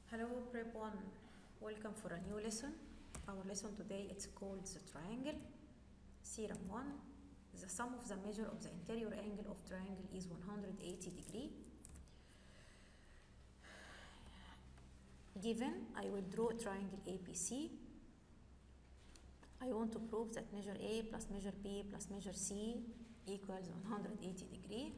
Hello Prep 1, welcome for a new lesson. Our lesson today it's called the triangle. Theorem 1, the sum of the measure of the interior angle of triangle is 180 degree. Given, I will draw a triangle ABC. I want to prove that measure A plus measure B plus measure C equals 180 degree.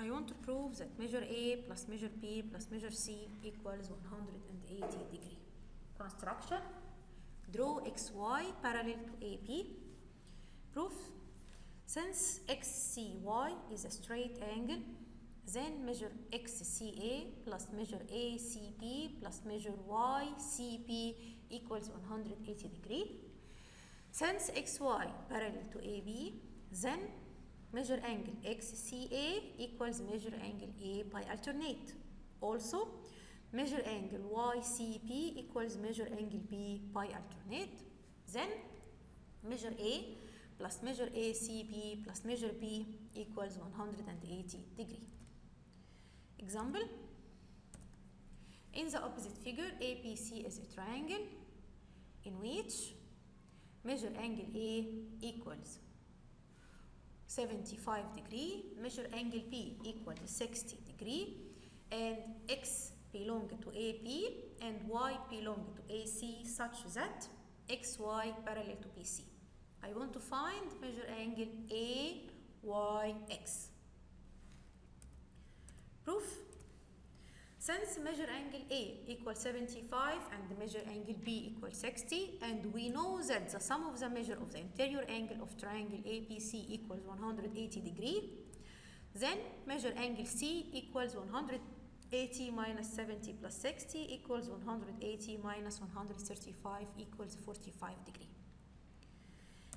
I want to prove that measure A plus measure B plus measure C equals 180 degree. Construction. Draw XY parallel to AB. Proof. Since XCY is a straight angle, then measure XCA plus measure ACB plus measure YCB equals 180 degree. Since XY parallel to AB, then measure angle XCA equals measure angle A by alternate. Also, measure angle YCB equals measure angle B by alternate. Then, measure A plus measure ACB plus measure B equals 180 degree. Example. In the opposite figure, ABC is a triangle in which measure angle A equals 75 degree, measure angle B equals 60 degree, and X belong to AB and Y belong to AC such that XY parallel to BC. I want to find measure angle AYX. Proof. Since measure angle A equals 75 and measure angle B equals 60, and we know that the sum of the measure of the interior angle of triangle ABC equals 180 degree, then measure angle C equals 180 minus 70 plus 60 equals 180 minus 135 equals 45 degree.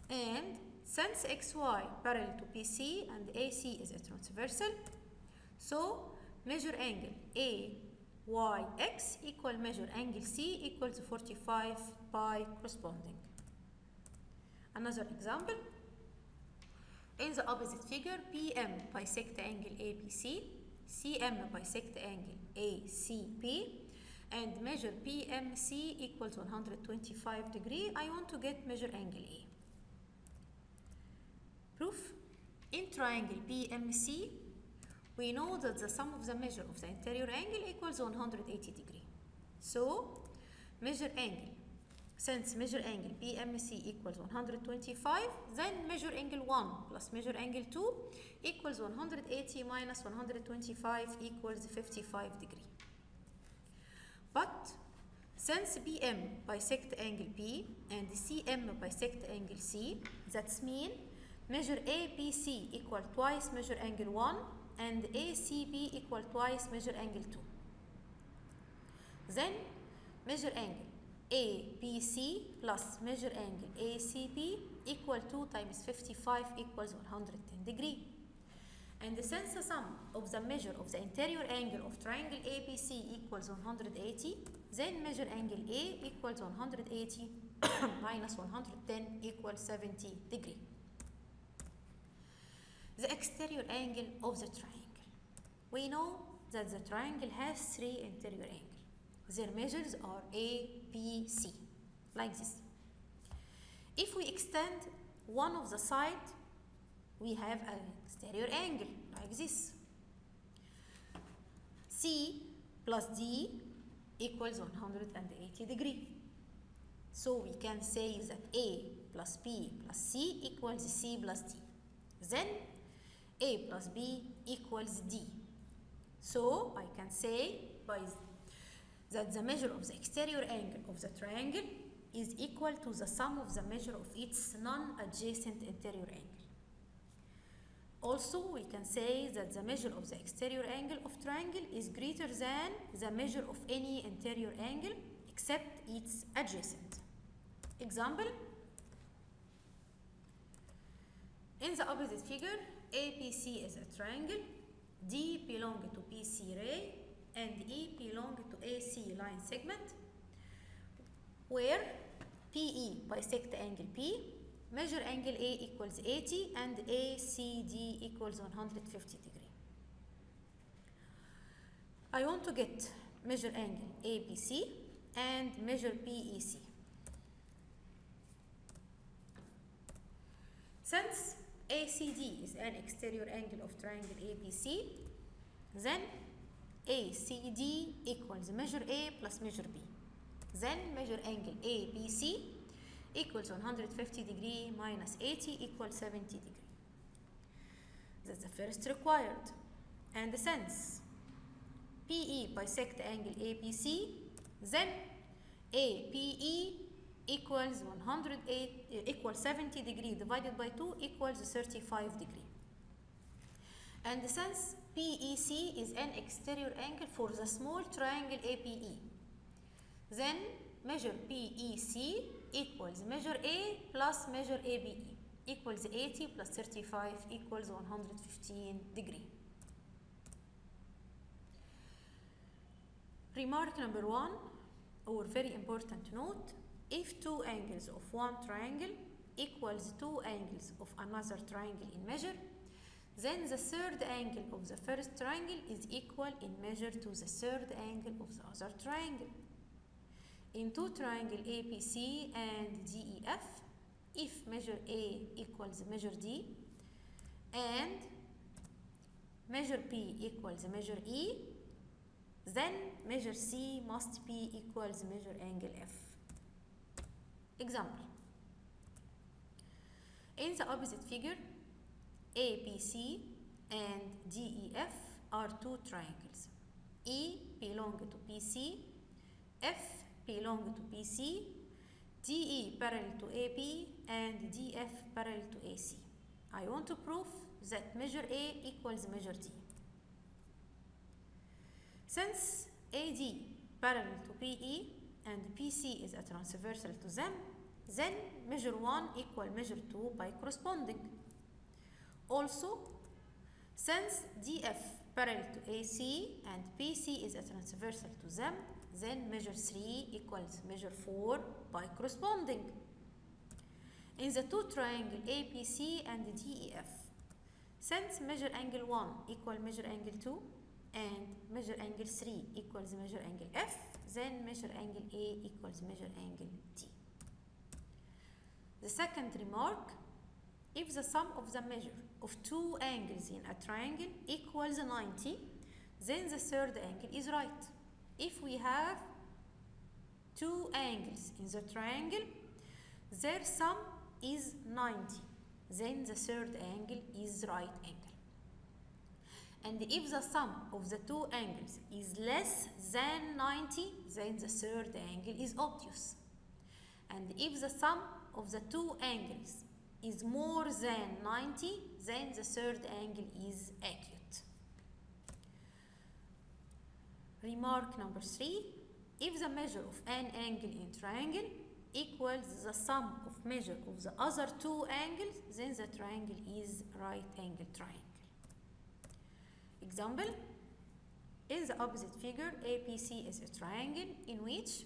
And since XY parallel to PC and AC is a transversal, so measure angle AYX equal measure angle C equals 45 by corresponding. Another example. In the opposite figure, PM bisect angle ABC, CM bisect angle ACP, and measure PMC equals 125 degree. I want to get measure angle A. Proof. In triangle PMC, we know that the sum of the measure of the interior angle equals 180 degree. So, measure angle. Since measure angle PMC equals 125, then measure angle 1 plus measure angle 2 equals 180 minus 125 equals 55 degree. But since PM bisect angle P and CM bisect angle C, that's mean measure ABC equal twice measure angle 1 and ACB equal twice measure angle 2. Then measure angle ABC plus measure angle ACB equal 2 times 55 equals 110 degree. And since the sum of the measure of the interior angle of triangle ABC equals 180, then measure angle A equals 180 minus 110 equals 70 degree. The exterior angle of the triangle. We know that the triangle has 3 interior angles. Their measures are A, B, C, like this. If we extend one of the sides, we have an exterior angle, like this. C plus D equals 180 degree. So we can say that A plus B plus C equals C plus D. Then A plus B equals D. So I can say that the measure of the exterior angle of the triangle is equal to the sum of the measure of its non-adjacent interior angle. Also, we can say that the measure of the exterior angle of triangle is greater than the measure of any interior angle except its adjacent. Example. In the opposite figure, APC is a triangle, D belong to PC ray, and E belong to AC line segment, where PE bisect angle P, measure angle A equals 80 and ACD equals 150 degree. I want to get measure angle APC and measure PEC. Since ACD is an exterior angle of triangle ABC, then ACD equals measure A plus measure B. Then measure angle ABC equals 150 degree minus 80 equals 70 degree. That's the first required. And since PE bisect angle APC, then APE equals 70 degree divided by 2 equals 35 degree. And since PEC is an exterior angle for the small triangle APE, then measure PEC equals measure A plus measure ABE equals 80 plus 35 equals 115 degree. Remark number 1, or very important note, if 2 angles of one triangle equals 2 angles of another triangle in measure, then the third angle of the first triangle is equal in measure to the third angle of the other triangle. In 2 triangle APC and DEF, if measure A equals measure D and measure P equals measure E, then measure C must be equals measure angle F. Example. In the opposite figure, APC and DEF are 2 triangles. E belong to PC, F belong to PC, DE parallel to AB, and DF parallel to AC. I want to prove that measure A equals measure D. Since AD parallel to PE and PC is a transversal to them, then measure 1 equal measure 2 by corresponding. Also, since DF parallel to AC and PC is a transversal to them, then measure 3 equals measure 4 by corresponding. In the two triangle APC and DEF, since measure angle 1 equal measure angle 2 and measure angle 3 equals measure angle F, then measure angle A equals measure angle D. The second remark, if the sum of the measure of two angles in a triangle equals 90, then the third angle is right. If we have two angles in the triangle, their sum is 90, then the third angle is right angle. And if the sum of the two angles is less than 90, then the third angle is obtuse. And if the sum of the two angles is more than 90, then the third angle is acute. Remark number 3, if the measure of an angle in triangle equals the sum of measure of the other two angles, then the triangle is right angle triangle. Example, in the opposite figure, APC is a triangle in which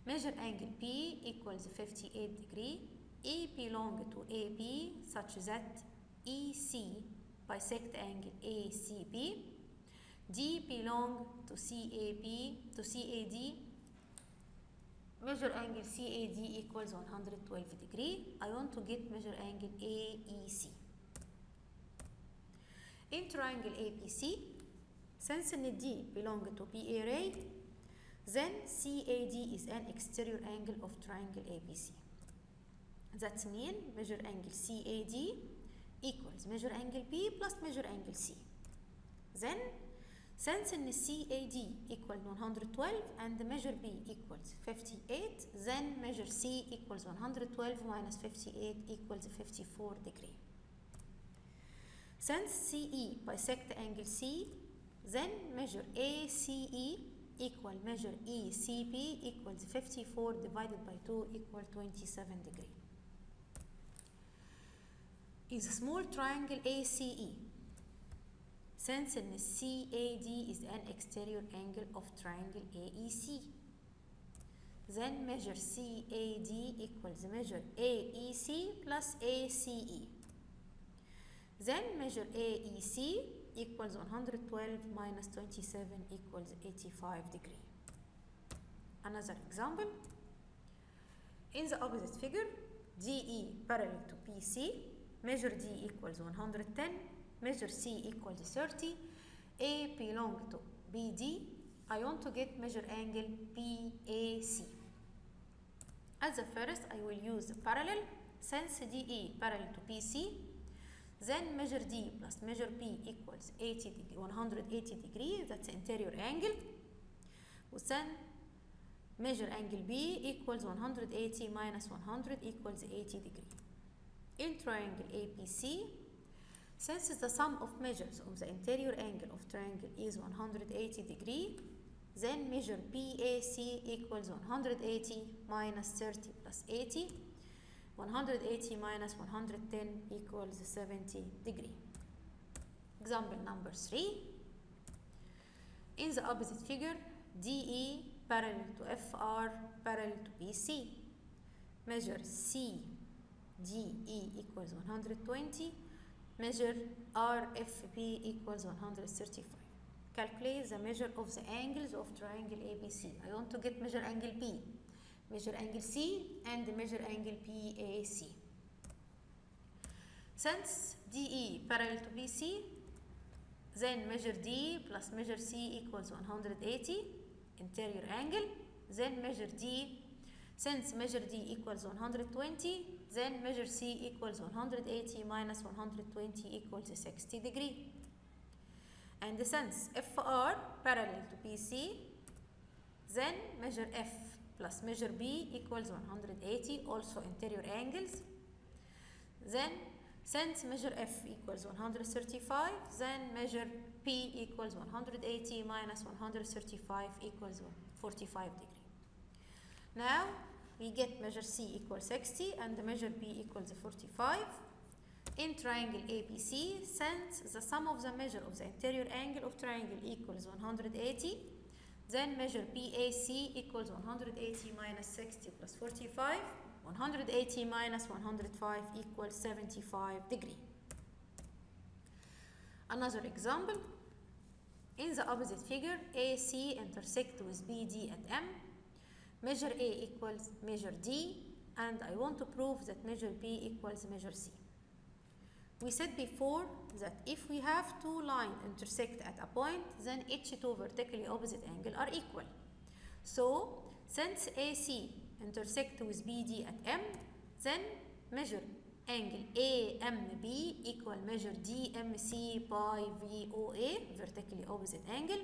measure angle P equals 58 degree, E belong to AB such that EC bisect angle ACB, D belong to CAD, measure angle CAD equals 112 degree. I want to get measure angle AEC. In triangle APC, since D belong to PA ray, then CAD is an exterior angle of triangle APC. That means measure angle CAD equals measure angle B plus measure angle C. Then, since CAD equals 112 and measure B equals 58, then measure C equals 112 minus 58 equals 54 degree. Since CE bisect angle C, then measure ACE equal measure ECB equals 54 divided by 2 equal 27 degree. In the small triangle ACE, since CAD is an exterior angle of triangle AEC, then measure CAD equals measure AEC plus ACE. Then measure AEC equals 112 minus 27 equals 85 degree. Another example, in the opposite figure, DE parallel to PC, measure D equals 110, measure C equals 30, A belong to BD. I want to get measure angle PAC. As the first, I will use the parallel. Since DE parallel to PC, then measure D plus measure P equals 180 degrees, that's interior angle. Then measure angle B equals 180 minus 100 equals 80 degrees. In triangle APC, since the sum of measures of the interior angle of triangle is 180 degrees, then measure PAC equals 180 minus 30 plus 80. 180 minus 110 equals 70 degree. Example number 3. In the opposite figure, DE parallel to FR parallel to BC. Measure CDE equals 120. Measure RFB equals 135. Calculate the measure of the angles of triangle ABC. I want to get measure angle P, measure angle C, and measure angle PAC. Since DE parallel to BC, then measure D plus measure C equals 180, interior angle, then measure D. Since measure D equals 120, then measure C equals 180 minus 120 equals 60 degree. And since FR parallel to BC, then measure F plus measure B equals 180, also interior angles. Then since measure F equals 135, then measure P equals 180 minus 135 equals 45 degree. Now we get measure C equals 60 and the measure B equals 45. In triangle ABC, since the sum of the measure of the interior angle of triangle equals 180, then measure PAC equals 180 minus 60 plus 45. 180 minus 105 equals 75 degree. Another example. In the opposite figure, AC intersect with BD at M. Measure A equals measure D, and I want to prove that measure B equals measure C. We said before that if we have two lines intersect at a point, then each two vertically opposite angles are equal. So, since AC intersect with BD at M, then measure angle AMB equal measure DMC by VOA, vertically opposite angle.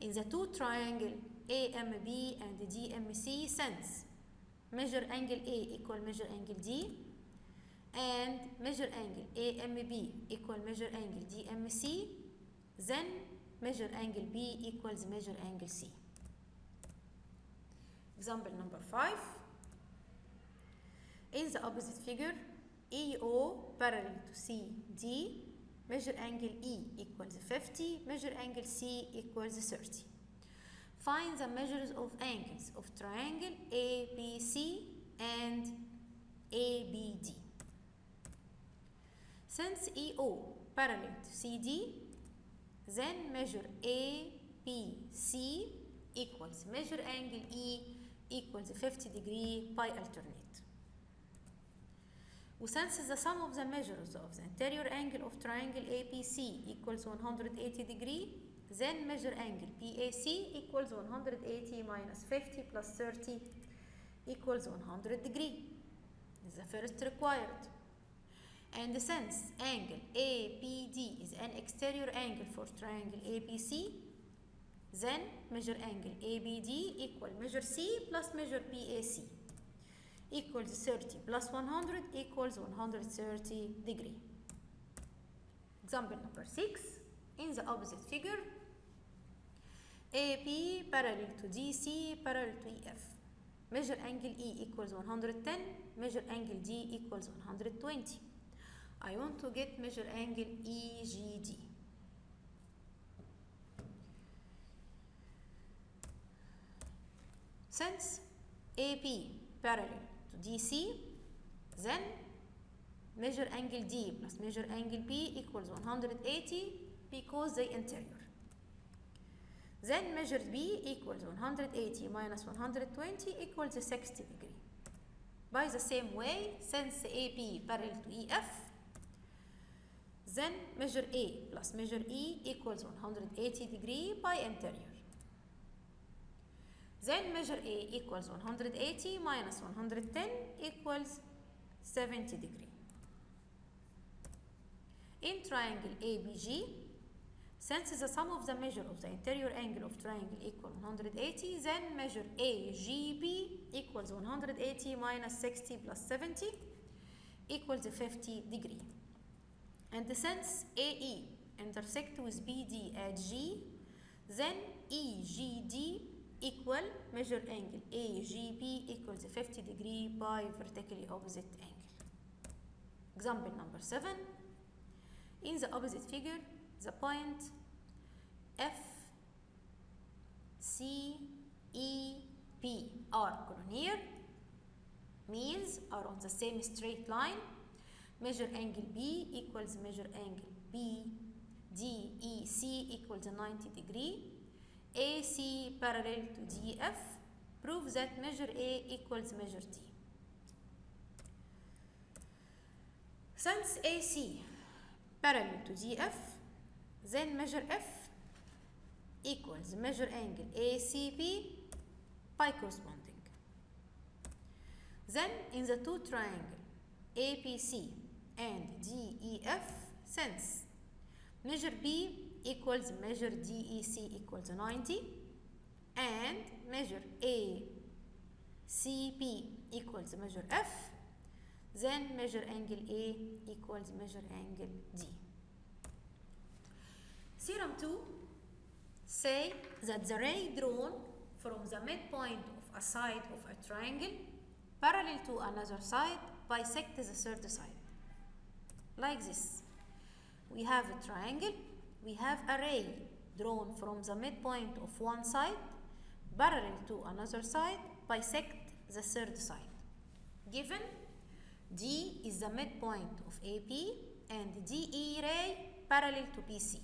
In the two triangle AMB and DMC, since measure angle A equal measure angle D, and measure angle AMB equal measure angle DMC, then measure angle B equals measure angle C. Example number 5. In the opposite figure, EO parallel to CD, measure angle E equals 50, measure angle C equals 30. Find the measures of angles of triangle ABC and ABD. Since EO parallel to CD, then measure ABC equals measure angle E equals 50 degree by alternate. Since the sum of the measures of the interior angle of triangle APC equals 180 degree, then measure angle PAC equals 180 minus 50 plus 30 equals 100 degree. This is the first required. And since angle APD is an exterior angle for triangle APC, then measure angle ABD equal measure C plus measure PAC equals 30 plus 100 equals 130 degree. Example number 6. In the opposite figure, AP parallel to DC parallel to EF. Measure angle E equals 110, measure angle D equals 120. I want to get measure angle EGD. Since AP parallel to DC, then measure angle D plus measure angle B equals 180 because they interior. Then measure B equals 180 minus 120 equals 60 degree. By the same way, since AP parallel to EF, then measure A plus measure E equals 180 degree by interior. Then measure A equals 180 minus 110 equals 70 degree. In triangle ABG, since the sum of the measure of the interior angle of triangle equal 180, then measure AGB equals 180 minus 60 plus 70 equals 50 degree. And since AE intersect with BD at G, then EGD equal measure angle AGB equals 50 degree by vertically opposite angle. Example number 7. In the opposite figure, the point F, C, E, P are collinear, means are on the same straight line. Measure angle B equals measure angle B, D, E, C equals 90 degree. AC parallel to DF, prove that measure A equals measure D. Since AC parallel to DF, then measure F equals measure angle ACP by corresponding. Then in the two triangles APC and DEF, since measure B equals measure DEC equals 90, and measure ACP equals measure F, then measure angle A equals measure angle D. Theorem 2 say that the ray drawn from the midpoint of a side of a triangle parallel to another side bisect the third side. Like this. We have a triangle, we have a ray drawn from the midpoint of one side parallel to another side bisect the third side. Given D is the midpoint of AP and DE ray parallel to PC.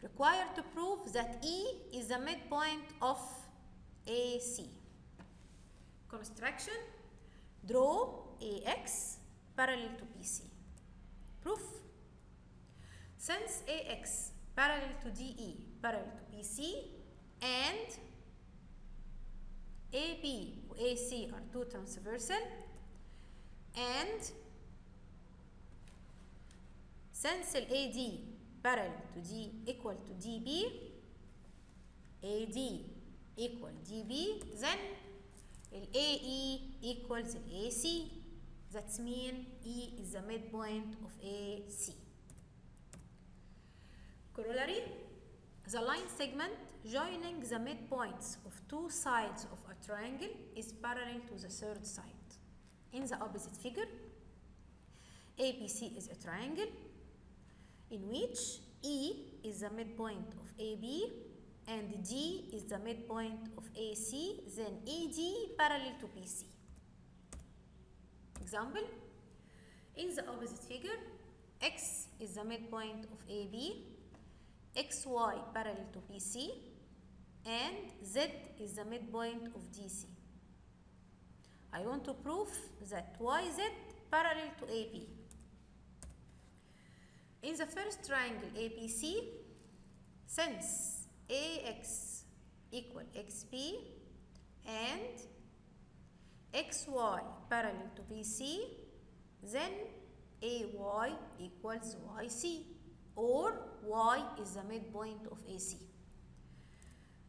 Required to prove that E is the midpoint of AC. Construction: draw AX parallel to PC. Proof: since AX parallel to DE parallel to PC and AB and AC are two transversal, and since AD parallel to D equal to DB, AD equal DB, then AE equals AC. That means E is the midpoint of AC. Corollary: the line segment joining the midpoints of two sides of a triangle is parallel to the third side. In the opposite figure, ABC is a triangle in which E is the midpoint of AB and D is the midpoint of AC, then ED parallel to PC. Example: in the opposite figure, X is the midpoint of AB, XY parallel to PC, and Z is the midpoint of DC. I want to prove that YZ parallel to AP. In the first triangle APC, since AX equal XP and XY parallel to BC, then AY equals YC, or Y is the midpoint of AC.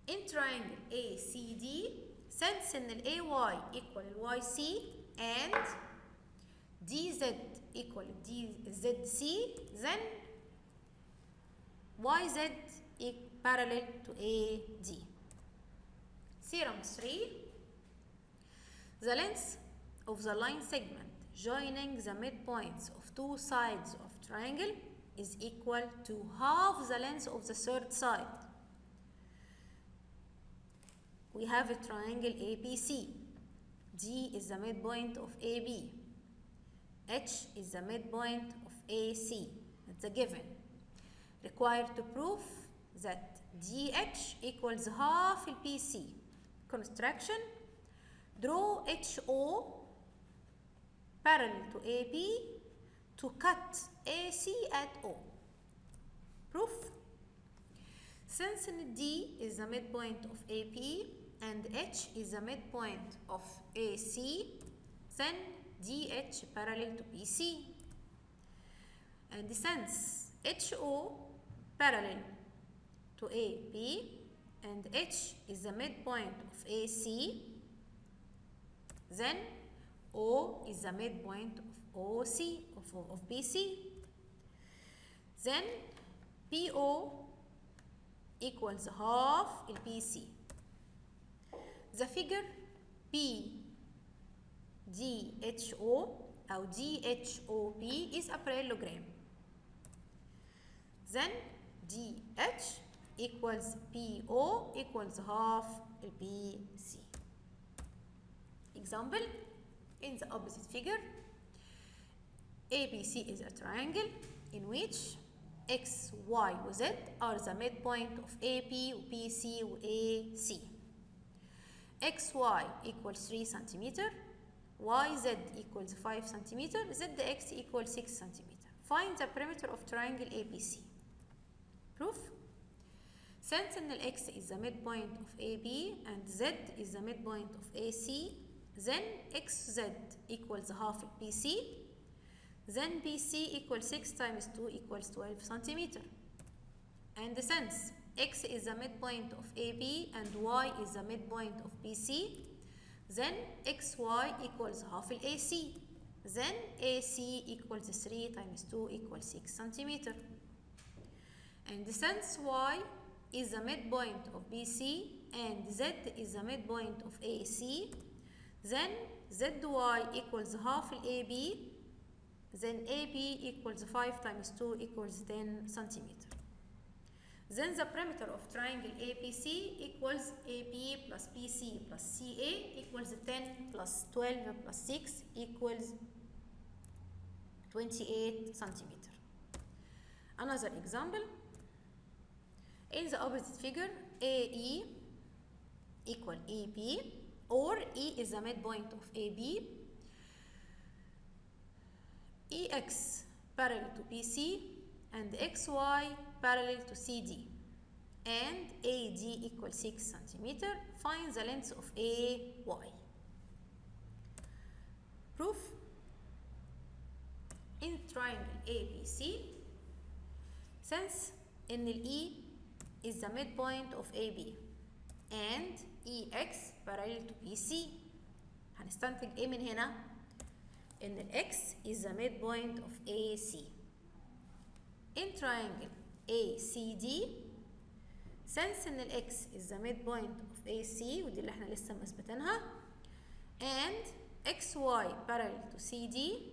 In triangle ACD, since AY equal YC and DZ equal DZC, then YZ parallel to AD. Theorem 3. The length of the line segment joining the midpoints of two sides of triangle is equal to half the length of the third side. We have a triangle APC. D is the midpoint of AB. H is the midpoint of AC. That's a given. Required to prove that DH equals half PC. Construction: draw HO parallel to AP to cut AC at O. Proof: since D is the midpoint of AP and H is the midpoint of AC, then DH parallel to PC. And since HO parallel to AP and H is the midpoint of AC, then O is the midpoint of OC, of BC. Then PO equals half PC. The figure PDHO or DHOP is a parallelogram. Then DH equals PO equals half PC. Example: in the opposite figure, ABC is a triangle in which X, Y, and Z are the midpoint of AP, PC, and AC. XY equals 3 cm, YZ equals 5 cm, ZX equals 6 cm. Find the perimeter of triangle APC. Proof: since X is the midpoint of AB and Z is the midpoint of AC, then XZ equals half PC, then BC equals 6 times 2 equals 12 cm. And since x is the midpoint of AB and y is the midpoint of BC, then xy equals half AC. Then AC equals 3 times 2 equals 6 centimeter. And since y is the midpoint of BC and Z is the midpoint of AC, then ZY equals half AB, then AB equals 5 times 2 equals 10 centimeter. Then the perimeter of triangle APC equals AB plus BC plus CA equals 10 plus 12 plus 6 equals 28 centimeter. Another example. In the opposite figure, AE equal EP, or E is the midpoint of AB, EX parallel to BC, and XY parallel to CD, and AD equals 6 centimeter. Find the length of AY. Proof. In triangle ABC, since in E is the midpoint of AB and EX parallel to BC, هنستنتج ايه من هنا؟ ان X is the midpoint of AC. In triangle ACD, since ان X is the midpoint of AC ودي اللي احنا لسه مثبتينها, and XY parallel to CD,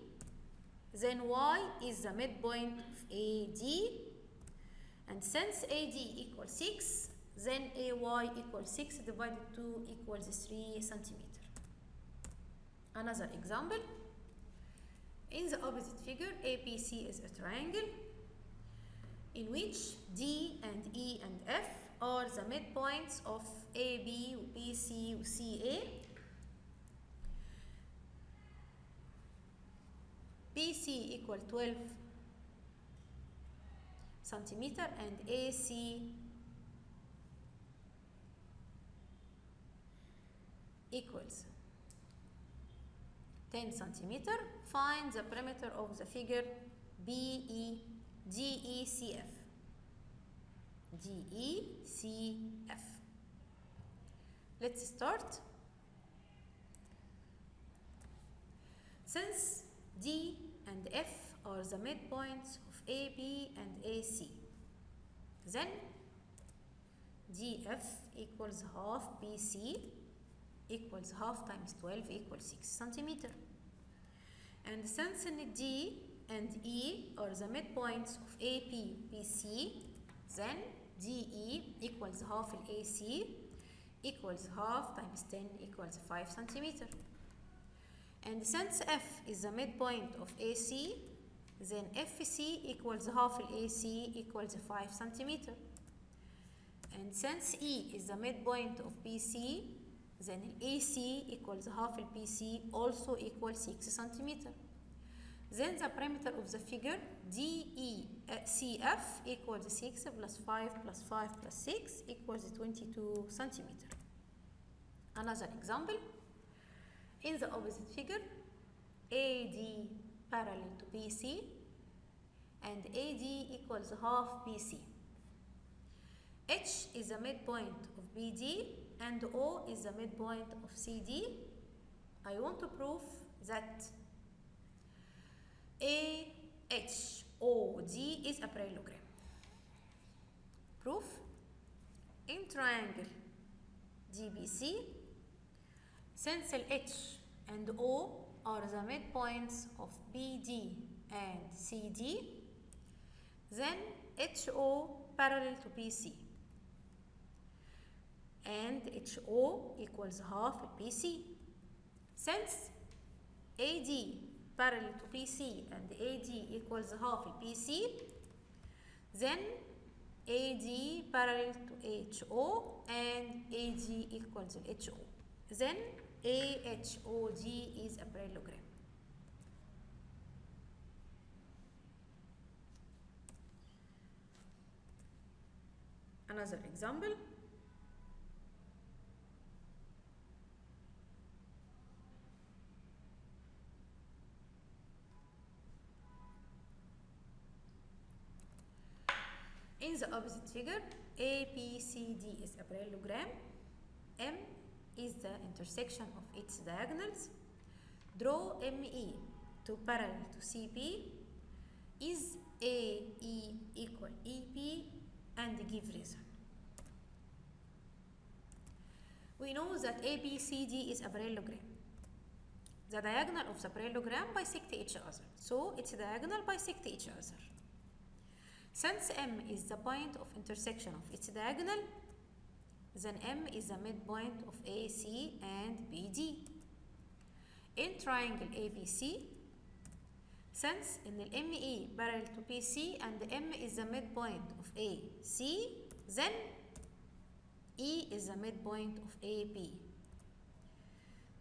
then Y is the midpoint of AD, and since AD equals 6, then AY equals 6 divided 2 equals 3 centimeter. Another example. In the opposite figure, APC is a triangle in which D and E and F are the midpoints of AB, BC, CA. BC equal 12 centimeter and AC equals 10 centimeter. Find the perimeter of the figure DECF. DECF. Let's start. Since D and F are the midpoints of AB and AC, then DF equals half BC equals half times 12 equals 6 centimeter. And since D and E are the midpoints of AP, BC, then DE equals half AC equals half times 10 equals 5 centimeter. And since F is the midpoint of AC, then FC equals half AC equals 5 centimeter. And since E is the midpoint of BC, then AC equals half BC also equals 6 centimeter. Then the perimeter of the figure DECF equals 6 plus 5 plus 5 plus 6 equals 22 centimeter. Another example. In the opposite figure, AD parallel to BC and AD equals half BC. H is the midpoint of BD and O is the midpoint of CD. I want to prove that AHOD is a parallelogram. Proof. In triangle GBC, since H and O are the midpoints of BD and CD, then HO parallel to BC and HO equals half BC. Since AD parallel to BC and AD equals half BC, then AD parallel to HO and AD equals HO. Then AHOD is a parallelogram. Another example. In In the opposite figure, ABCD is a parallelogram. M is the intersection of its diagonals. Draw ME to parallel to CP. Is AE equal EP, and give reason. We know that ABCD is a parallelogram. The diagonal of the parallelogram bisect each other, so its diagonal bisect each other. Since M is the point of intersection of its diagonal, then M is the midpoint of AC and BD. In triangle ABC, since in the ME parallel to PC and M is the midpoint of AC, then E is the midpoint of AB.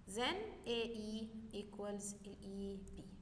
Then AE equals EP.